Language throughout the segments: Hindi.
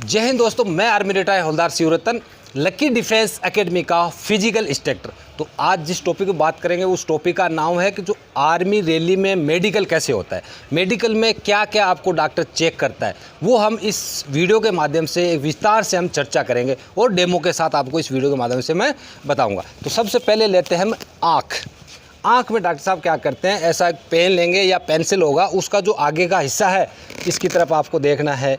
जय हिंद दोस्तों, मैं आर्मी रिटायर्ड हवलदार शिवरतन, लकी डिफेंस एकेडमी का फिजिकल इंस्ट्रक्टर। तो आज जिस टॉपिक की बात करेंगे उस टॉपिक का नाम है कि जो आर्मी रैली में मेडिकल कैसे होता है, मेडिकल में क्या क्या आपको डॉक्टर चेक करता है, वो हम इस वीडियो के माध्यम से विस्तार से हम चर्चा करेंगे और डेमो के साथ आपको इस वीडियो के माध्यम से मैं बताऊँगा। तो सबसे पहले लेते हैं हम आँख में डॉक्टर साहब क्या करते हैं, ऐसा एक पेन लेंगे या पेंसिल होगा, उसका जो आगे का हिस्सा है इसकी तरफ आपको देखना है।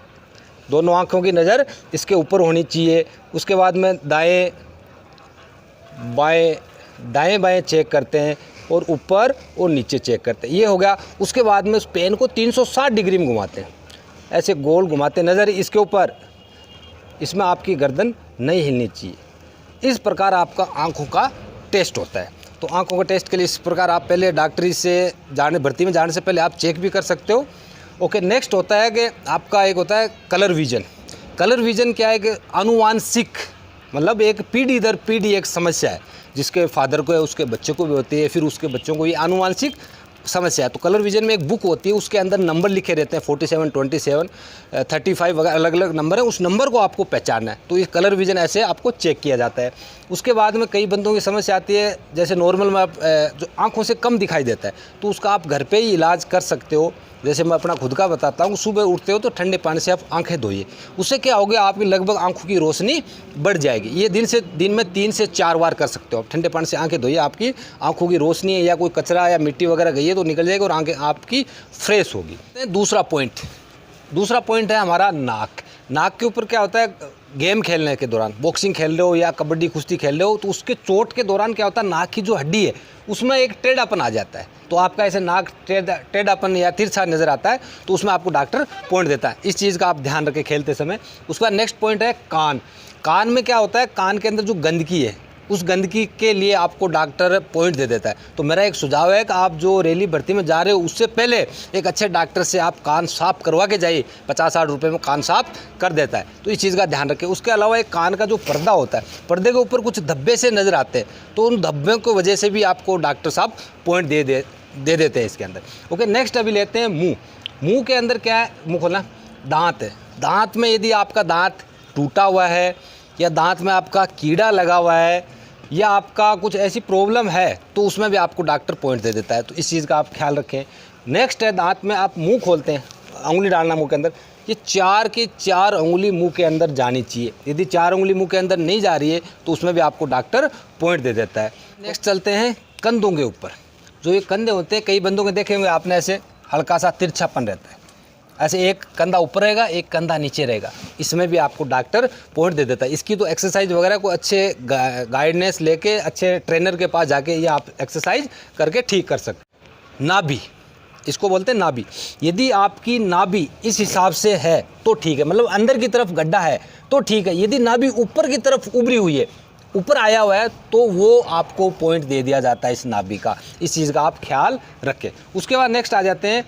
दोनों आँखों की नज़र इसके ऊपर होनी चाहिए। उसके बाद में दाएं बाएं चेक करते हैं और ऊपर और नीचे चेक करते हैं, ये हो गया। उसके बाद में उस पेन को 360 डिग्री में घुमाते हैं, ऐसे गोल घुमाते हैं, नज़र इसके ऊपर, इसमें आपकी गर्दन नहीं हिलनी चाहिए। इस प्रकार आपका आँखों का टेस्ट होता है। तो आँखों का टेस्ट के लिए इस प्रकार आप पहले डॉक्टरी से भर्ती में जाने से पहले आप चेक भी कर सकते हो। ओके, नेक्स्ट होता है कि आपका एक होता है कलर विजन। कलर विजन क्या है कि आनुवांशिक, मतलब एक पीढ़ी दर पीढ़ी एक समस्या है, जिसके फादर को है उसके बच्चे को भी होती है, फिर उसके बच्चों को, ये आनुवांशिक समस्या है। तो कलर विजन में एक बुक होती है, उसके अंदर नंबर लिखे रहते हैं, 47, 27, 35 वगैरह अलग अलग नंबर है, उस नंबर को आपको पहचानना है। तो ये कलर विजन ऐसे आपको चेक किया जाता है। उसके बाद में कई बंदों की समस्या आती है, जैसे नॉर्मल में आप जो आँखों से कम दिखाई देता है, तो उसका आप घर पे ही इलाज कर सकते हो। जैसे मैं अपना खुद का बताता हूँ, सुबह उठते हो तो ठंडे पानी से आप आंखें धोइए, उससे क्या होगा, आपकी लगभग आंखों की रोशनी बढ़ जाएगी। ये दिन में 3 से 4 बार कर सकते हो आप। ठंडे पानी से आंखें धोइए, आपकी आंखों की रोशनी है या कोई कचरा या मिट्टी वगैरह गई है तो निकल जाएगी और आंखें आपकी फ्रेश होगी। दूसरा पॉइंट है हमारा नाक के ऊपर क्या होता है, गेम खेलने के दौरान, बॉक्सिंग खेल रहे हो या कबड्डी कुश्ती खेल रहे हो, तो उसके चोट के दौरान क्या होता है, नाक की जो हड्डी है उसमें एक टेढ़ापन आ जाता है। तो आपका ऐसे नाक टेढ़ापन या तिरछा नज़र आता है, तो उसमें आपको डॉक्टर पॉइंट देता है। इस चीज़ का आप ध्यान रखें खेलते समय। उसके बाद नेक्स्ट पॉइंट है कान में क्या होता है, कान के अंदर जो गंदगी है, उस गंदगी के लिए आपको डॉक्टर पॉइंट दे देता है। तो मेरा एक सुझाव है कि आप जो रैली भर्ती में जा रहे हो उससे पहले एक अच्छे डॉक्टर से आप कान साफ करवा के जाइए, 50-60 रुपये में कान साफ कर देता है। तो इस चीज़ का ध्यान रखें। उसके अलावा एक कान का जो पर्दा होता है, पर्दे के ऊपर कुछ धब्बे से नज़र आते हैं, तो उन धब्बों की वजह से भी आपको डॉक्टर साहब पॉइंट दे देते हैं इसके अंदर। ओके, नेक्स्ट अभी लेते हैं मुँह के अंदर क्या है, मुँह खोलना, दाँत है। दाँत में यदि आपका दाँत टूटा हुआ है या दाँत में आपका कीड़ा लगा हुआ है या आपका कुछ ऐसी प्रॉब्लम है, तो उसमें भी आपको डॉक्टर पॉइंट दे देता है। तो इस चीज़ का आप ख्याल रखें। नेक्स्ट है, दांत में आप मुंह खोलते हैं, उंगली डालना मुंह के अंदर, ये 4 की 4 उंगली मुंह के अंदर जानी चाहिए। यदि 4 उंगली मुंह के अंदर नहीं जा रही है तो उसमें भी आपको डॉक्टर पॉइंट दे देता है। नेक्स्ट चलते हैं कंधों के ऊपर। जो ये कंधे होते हैं, कई बंदों के देखे होंगे आपने, ऐसे हल्का सा तिरछापन रहता है, ऐसे एक कंधा ऊपर रहेगा एक कंधा नीचे रहेगा, इसमें भी आपको डॉक्टर पॉइंट दे देता है। इसकी तो एक्सरसाइज वगैरह को अच्छे गाइडेंस लेके अच्छे ट्रेनर के पास जाके ये आप एक्सरसाइज करके ठीक कर सकते। नाभि, इसको बोलते हैं नाभि। यदि आपकी नाभि इस हिसाब से है तो ठीक है, मतलब अंदर की तरफ गड्ढा है तो ठीक है। यदि नाभि ऊपर की तरफ उभरी हुई है, ऊपर आया हुआ है, तो वो आपको पॉइंट दे दिया जाता है इस नाभि का। इस चीज़ का आप ख्याल रखें। उसके बाद नेक्स्ट आ जाते हैं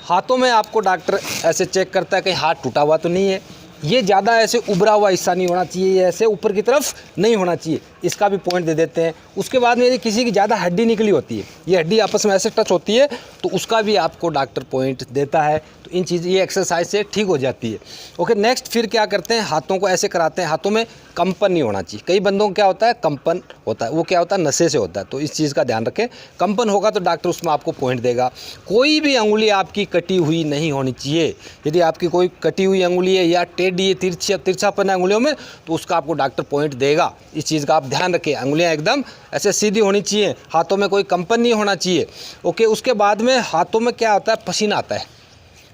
हाथों में आपको डॉक्टर ऐसे चेक करता है कहीं हाथ टूटा हुआ तो नहीं है, ये ज़्यादा ऐसे उभरा हुआ हिस्सा नहीं होना चाहिए, ये ऐसे ऊपर की तरफ नहीं होना चाहिए, इसका भी पॉइंट दे देते हैं। उसके बाद में यदि किसी की ज़्यादा हड्डी निकली होती है, ये हड्डी आपस में ऐसे टच होती है, तो उसका भी आपको डॉक्टर पॉइंट देता है। तो इन चीज़, ये एक्सरसाइज से ठीक हो जाती है। ओके, नेक्स्ट फिर क्या करते हैं, हाथों को ऐसे कराते हैं, हाथों में कंपन नहीं होना चाहिए। कई बंदों को क्या होता है, कंपन होता है, वो क्या होता है, नशे से होता है। तो इस चीज़ का ध्यान रखें, कंपन होगा तो डॉक्टर उसमें आपको पॉइंट देगा। कोई भी अंगुली आपकी कटी हुई नहीं होनी चाहिए। यदि आपकी कोई कटी हुई अंगुली है या टेढ़ी है, तिरछापन है अंगुलियों में, तो उसका आपको डॉक्टर पॉइंट देगा। इस चीज़ का आप ध्यान रखें। अंगुलियाँ एकदम ऐसे सीधी होनी चाहिए, हाथों में कोई कंपन नहीं होना चाहिए। ओके, उसके बाद में हाथों में क्या होता है, पसीना आता है।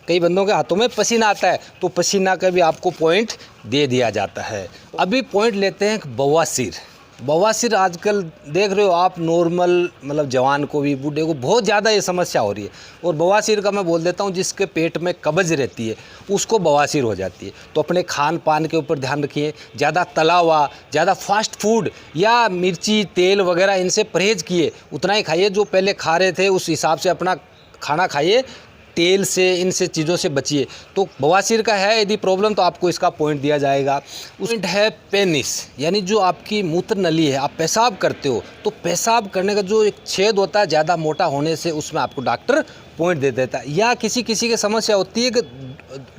कई बंदों के हाथों में पसीना आता है, तो पसीना का भी आपको पॉइंट दे दिया जाता है। अभी पॉइंट लेते हैं बवासीर आजकल देख रहे हो आप, नॉर्मल मतलब जवान को भी, बूढ़े को बहुत ज़्यादा ये समस्या हो रही है। और बवासीर का मैं बोल देता हूँ, जिसके पेट में कब्ज रहती है उसको बवासीर हो जाती है। तो अपने खान पान के ऊपर ध्यान रखिए, ज़्यादा तला हुआ, ज़्यादा फास्ट फूड या मिर्ची तेल वगैरह इनसे परहेज़ किए, उतना ही खाइए जो पहले खा रहे थे, उस हिसाब से अपना खाना खाइए, तेल से, इनसे चीज़ों से बचिए। तो बवासीर का है यदि प्रॉब्लम, तो आपको इसका पॉइंट दिया जाएगा। पॉइंट है पेनिस, यानी जो आपकी मूत्र नली है, आप पेशाब करते हो, तो पेशाब करने का जो एक छेद होता है ज़्यादा मोटा होने से, उसमें आपको डॉक्टर पॉइंट दे देता है। या किसी किसी की समस्या होती है कि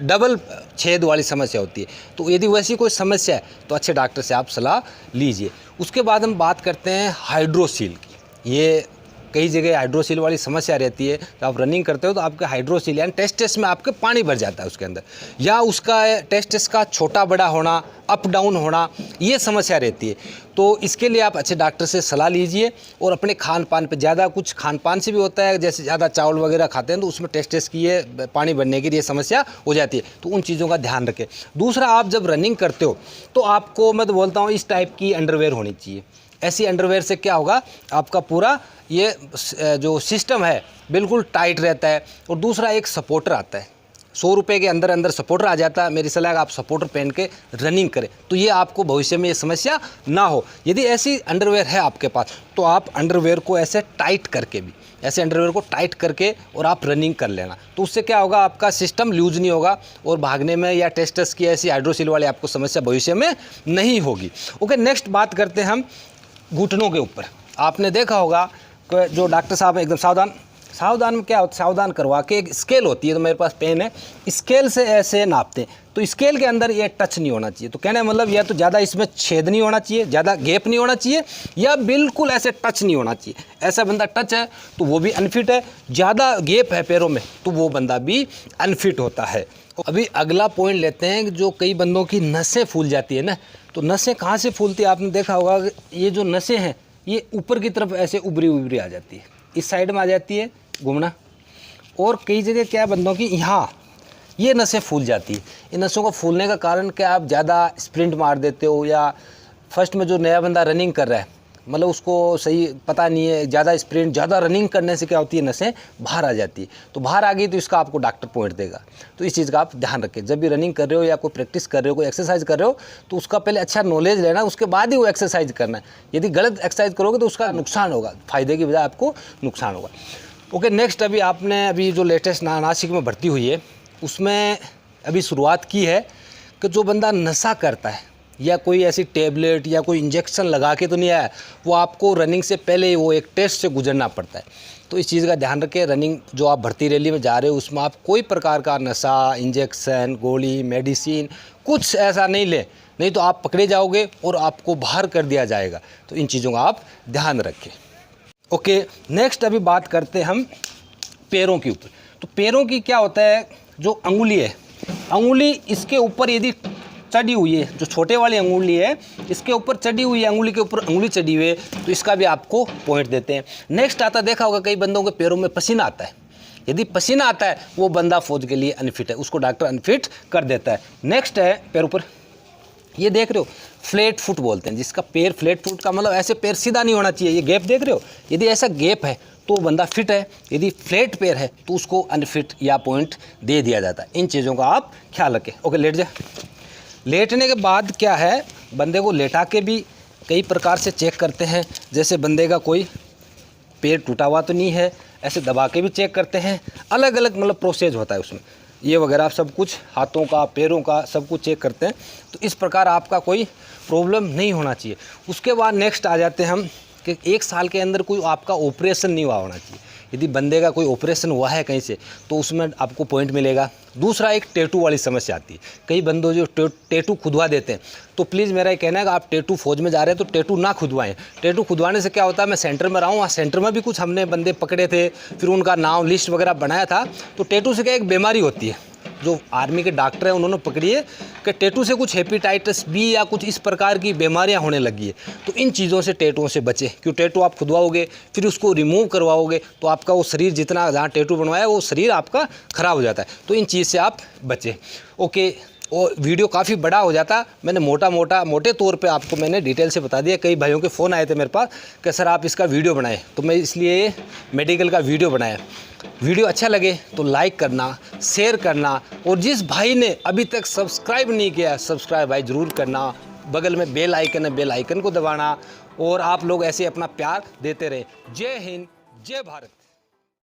डबल छेद वाली समस्या होती है, तो यदि वैसी कोई समस्या है तो अच्छे डॉक्टर से आप सलाह लीजिए। उसके बाद हम बात करते हैं हाइड्रोसील की। ये कई जगह हाइड्रोसील वाली समस्या रहती है, जब आप रनिंग करते हो तो आपके हाइड्रोसील यानी टेस्टिस में आपके पानी भर जाता है उसके अंदर, या उसका टेस्टिस का छोटा बड़ा होना, अप डाउन होना, ये समस्या रहती है। तो इसके लिए आप अच्छे डॉक्टर से सलाह लीजिए और अपने खान पान पे ज़्यादा, कुछ खान पान से भी होता है, जैसे ज़्यादा चावल वगैरह खाते हैं तो उसमें टेस्टिस की ये पानी भरने की ये समस्या हो जाती है, तो उन चीज़ों का ध्यान रखें। दूसरा, आप जब रनिंग करते हो तो आपको मैं तो बोलता हूँ इस टाइप की अंडरवेयर होनी चाहिए। ऐसी अंडरवेयर से क्या होगा, आपका पूरा ये जो सिस्टम है बिल्कुल टाइट रहता है। और दूसरा, एक सपोर्टर आता है, 100 रुपये के अंदर अंदर सपोर्टर आ जाता है। मेरी सलाह है आप सपोर्टर पहन के रनिंग करें, तो ये आपको भविष्य में ये समस्या ना हो। यदि ऐसी अंडरवेयर है आपके पास तो आप अंडरवेयर को ऐसे टाइट करके भी, ऐसे अंडरवेयर को टाइट करके और आप रनिंग कर लेना, तो उससे क्या होगा, आपका सिस्टम लूज नहीं होगा और भागने में या टेस्टस की ऐसी हाइड्रोसील वाली आपको समस्या भविष्य में नहीं होगी। ओके, नेक्स्ट बात करते हैं हम घुटनों के ऊपर। आपने देखा होगा कि जो डॉक्टर साहब एकदम सावधान में क्या होता है, सावधान करवा के एक स्केल होती है, तो मेरे पास पेन है, स्केल से ऐसे नापते हैं, तो स्केल के अंदर ये टच नहीं होना चाहिए। तो कहने का मतलब या तो ज़्यादा इसमें छेद नहीं होना चाहिए, ज़्यादा गैप नहीं होना चाहिए, या बिल्कुल ऐसे टच नहीं होना चाहिए। ऐसा बंदा टच है तो वो भी अनफिट है, ज़्यादा गैप है पैरों में तो वो बंदा भी अनफिट होता है। अभी अगला पॉइंट लेते हैं कि जो कई बंदों की नसें फूल जाती है ना, तो नसें कहाँ से फूलती है, आपने देखा होगा कि ये जो नसें हैं ये ऊपर की तरफ ऐसे उभरी आ जाती है, इस साइड में आ जाती है घूमना, और कई जगह क्या है बंदों की यहाँ ये नसें फूल जाती है। इन नसों को फूलने का कारण क्या, आप ज़्यादा स्प्रिंट मार देते हो, या फर्स्ट में जो नया बंदा रनिंग कर रहा है मतलब उसको सही पता नहीं है, ज़्यादा स्प्रिंट ज़्यादा रनिंग करने से क्या होती है, नसें बाहर आ जाती है। तो बाहर आ गई तो इसका आपको डॉक्टर पॉइंट देगा। तो इस चीज़ का आप ध्यान रखें, जब भी रनिंग कर रहे हो या कोई प्रैक्टिस कर रहे हो, कोई एक्सरसाइज कर रहे हो, तो उसका पहले अच्छा नॉलेज लेना, उसके बाद ही वो एक्सरसाइज करना है। यदि गलत एक्सरसाइज करोगे तो उसका नुकसान होगा, फ़ायदे की बजाय आपको नुकसान होगा। ओके, नेक्स्ट अभी जो लेटेस्ट नासिक में भर्ती हुई है उसमें अभी शुरुआत की है कि जो बंदा नशा करता है या कोई ऐसी टेबलेट या कोई इंजेक्शन लगा के तो नहीं आया, वो आपको रनिंग से पहले वो एक टेस्ट से गुजरना पड़ता है। तो इस चीज़ का ध्यान रखें, रनिंग जो आप भर्ती रैली में जा रहे हो उसमें आप कोई प्रकार का नशा, इंजेक्शन, गोली, मेडिसिन कुछ ऐसा नहीं लें, नहीं तो आप पकड़े जाओगे और आपको बाहर कर दिया जाएगा। तो इन चीज़ों का आप ध्यान रखें। ओके, नेक्स्ट अभी बात करते हैं हम पैरों के ऊपर। तो पैरों की क्या होता है, जो अंगुली है, अंगुली इसके ऊपर यदि चढ़ी हुई है, जो छोटे वाली अंगुली है इसके ऊपर चढ़ी हुई है, अंगुली के ऊपर अंगुली चढ़ी हुई है, तो इसका भी आपको पॉइंट देते हैं। नेक्स्ट आता, देखा होगा कई बंदों के पैरों में पसीना आता है, यदि पसीना आता है वो बंदा फौज के लिए अनफिट है, उसको डॉक्टर अनफिट कर देता है। नेक्स्ट है पैरों पर, ये देख रहे हो फ्लैट फुट बोलते हैं, जिसका पैर फ्लैट फुट का मतलब ऐसे पैर सीधा नहीं होना चाहिए, ये गैप देख रहे हो, यदि ऐसा गैप है तो बंदा फिट है, यदि फ्लैट पैर है तो उसको अनफिट या पॉइंट दे दिया जाता है। इन चीज़ों का आप ख्याल रखें। ओके, लेट जाए। लेटने के बाद क्या है, बंदे को लेटा के भी कई प्रकार से चेक करते हैं, जैसे बंदे का कोई पैर टूटा हुआ तो नहीं है, ऐसे दबा के भी चेक करते हैं, अलग अलग मतलब प्रोसेस होता है उसमें, ये वगैरह सब कुछ, हाथों का पैरों का सब कुछ चेक करते हैं। तो इस प्रकार आपका कोई प्रॉब्लम नहीं होना चाहिए। उसके बाद नेक्स्ट आ जाते हैं हम कि 1 साल के अंदर कोई आपका ऑपरेशन नहीं हुआ होना चाहिए। यदि बंदे का कोई ऑपरेशन हुआ है कहीं से तो उसमें आपको पॉइंट मिलेगा। दूसरा, एक टैटू वाली समस्या आती है, कई बंदों जो टैटू खुदवा देते हैं, तो प्लीज़ मेरा ये कहना है कि आप टैटू फौज में जा रहे हैं तो टैटू ना खुदवाएं। टैटू खुदवाने से क्या होता है, मैं सेंटर में रहा हूँ, वहाँ सेंटर में भी कुछ हमने बंदे पकड़े थे, फिर उनका नाम लिस्ट वगैरह बनाया था। तो टैटू से क्या एक बीमारी होती है, जो आर्मी के डॉक्टर हैं उन्होंने पकड़ी है कि टैटू से कुछ हेपेटाइटिस बी या कुछ इस प्रकार की बीमारियां होने लगी है। तो इन चीज़ों से, टैटुओं से बचें, क्यों टैटू आप खुदवाओगे फिर उसको रिमूव करवाओगे तो आपका वो शरीर जितना जहाँ टैटू बनवाया वो शरीर आपका ख़राब हो जाता है। तो इन चीज़ से आप बचें। ओके, और वीडियो काफ़ी बड़ा हो जाता, मैंने मोटे तौर पे आपको मैंने डिटेल से बता दिया। कई भाइयों के फ़ोन आए थे मेरे पास कि सर आप इसका वीडियो बनाएं, तो मैं इसलिए मेडिकल का वीडियो बनाया। वीडियो अच्छा लगे तो लाइक करना, शेयर करना, और जिस भाई ने अभी तक सब्सक्राइब नहीं किया सब्सक्राइब भाई ज़रूर करना। बगल में बेल आइकन है, बेल आइकन को दबाना, और आप लोग ऐसे अपना प्यार देते रहे। जय हिंद, जय भारत।